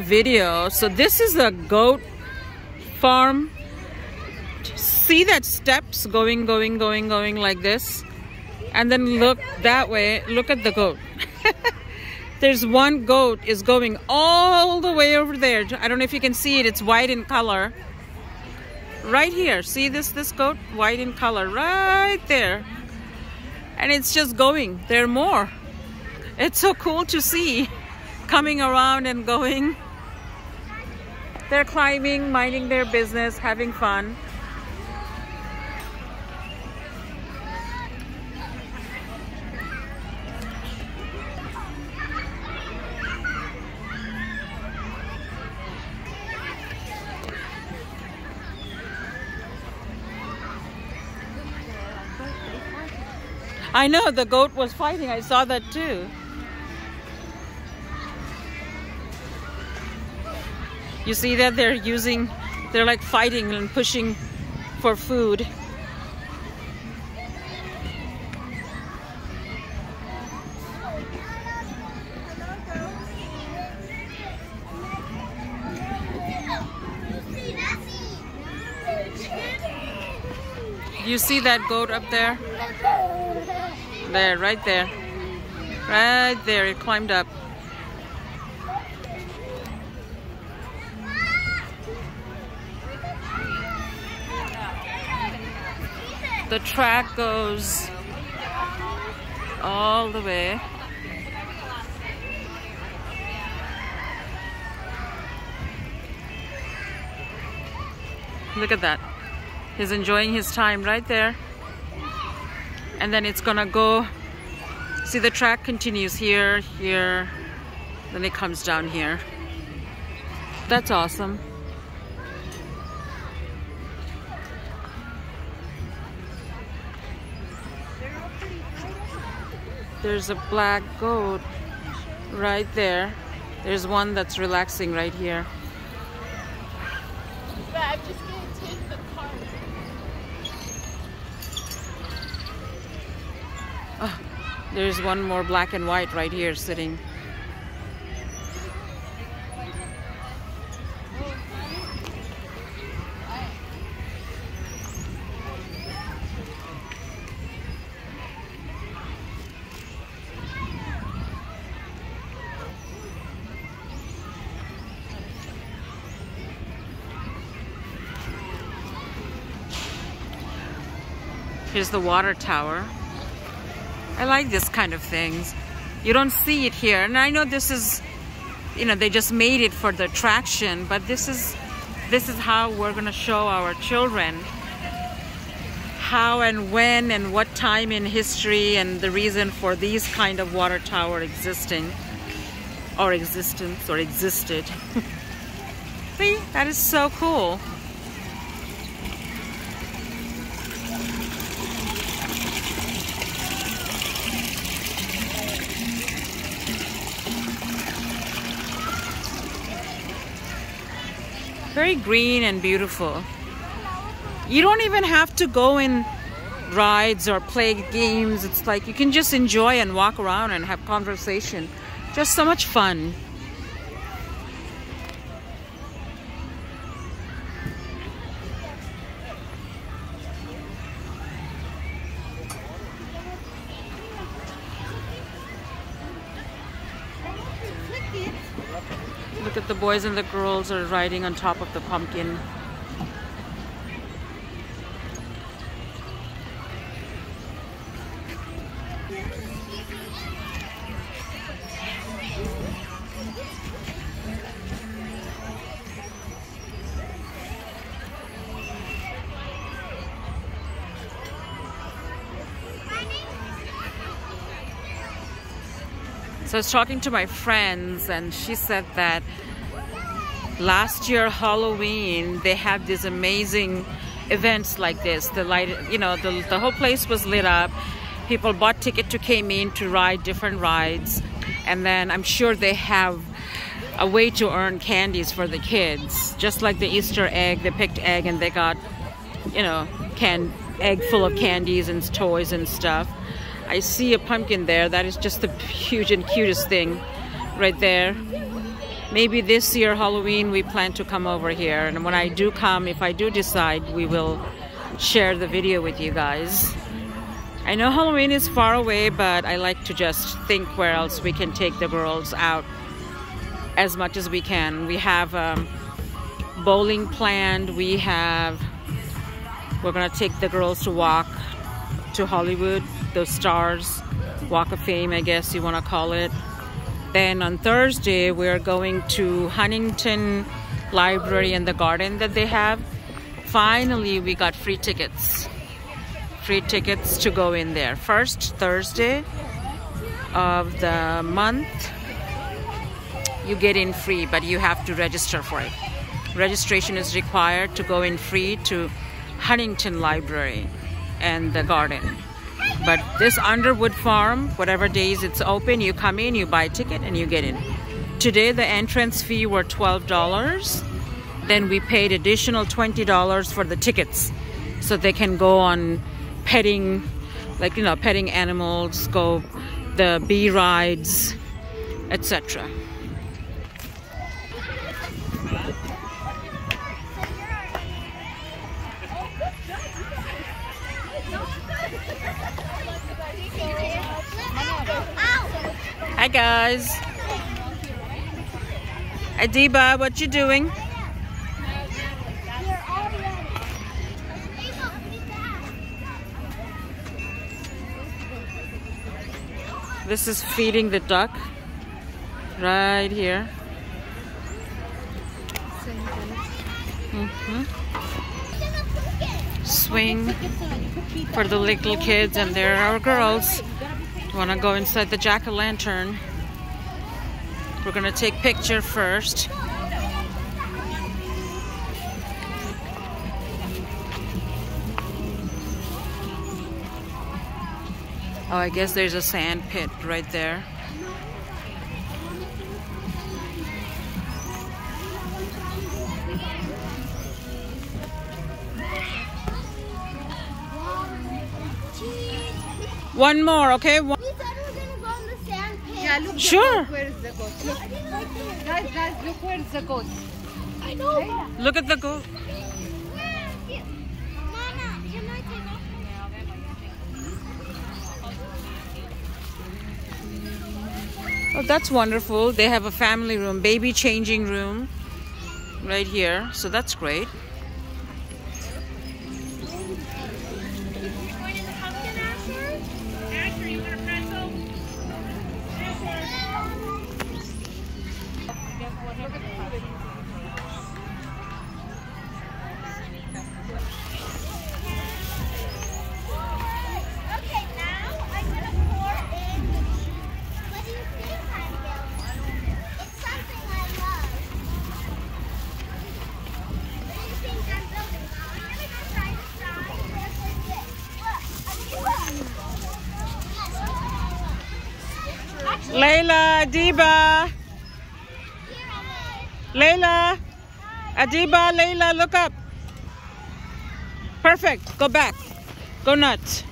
video. So this is a goat farm. See that steps going like this? And then look that way, look at the goat. There's one goat is going all the way over there. I don't know if you can see it, it's white in color. Right here, see this goat? White in color, right there. And it's just going, there are more. It's so cool to see, coming around and going. They're climbing, minding their business, having fun. I know, the goat was fighting. I saw that too. You see that they're like fighting and pushing for food. You see that goat up there? There, right there. Right there, it climbed up. The track goes all the way. Look at that. He's enjoying his time right there. And then it's gonna go, see the track continues here, here, then it comes down here. That's awesome. There's a black goat right there. There's one that's relaxing right here. But I'm just gonna take the cart. Oh, there's one more black and white right here sitting. Here's the water tower. I like this kind of things. You don't see it here. And I know this is, you know, they just made it for the attraction, but this is how we're gonna show our children how and when and what time in history and the reason for these kind of water tower existing or existence or existed. See, that is so cool. Very green and beautiful. You don't even have to go in rides or play games. It's like you can just enjoy and walk around and have conversation. Just so much fun. Look at the boys and the girls are riding on top of the pumpkin. So I was talking to my friends and she said that last year Halloween they had these amazing events like this. The light, you know, the whole place was lit up. People bought ticket to came in to ride different rides, and then I'm sure they have a way to earn candies for the kids, just like the Easter egg. They picked egg and they got, you know, egg full of candies and toys and stuff. I see a pumpkin there. That is just the huge and cutest thing right there. maybe this year Halloween we plan to come over here, and when I do come, if I do decide, we will share the video with you guys. I know Halloween is far away, but I like to just think where else we can take the girls out as much as we can. We have bowling planned. We're gonna take the girls to walk to Hollywood, those stars, Walk of Fame, I guess you want to call it. Then on Thursday we're going to Huntington Library and the garden that they have. Finally we got free tickets to go in there. First Thursday of the month you get in free, but you have to register for it. Registration is required to go in free to Huntington Library and the garden. But this Underwood farm, whatever days it's open, you come in, you buy a ticket, and you get in. Today the entrance fee were $12. Then we paid additional $20 for the tickets, so they can go on petting, like, you know, petting animals, go the bee rides, etc. Hi guys. Adiba, what you doing? This is feeding the duck right here. Swing for the little kids, and there are our girls. Want to go inside the jack-o'-lantern. We're gonna take picture first. Oh, I guess there's a sand pit right there. One more, okay? One. We said we were gonna go in the sand pit. Yeah, look. Sure. Where is the goat? Look. Guys, look, where is the goat? I know. Look at the goat. Mama, you might take off. Oh, that's wonderful. They have a family room, baby changing room right here. So that's great. Okay, now I'm gonna pour in. What do you think, Abigail? It's something I love. What do you think I'm building, Mom? I'm gonna go try to try. Look like this. Look, Actually, Layla, Adiba. Layla, Adiba, Layla, look up. Perfect. Go back. Go nuts.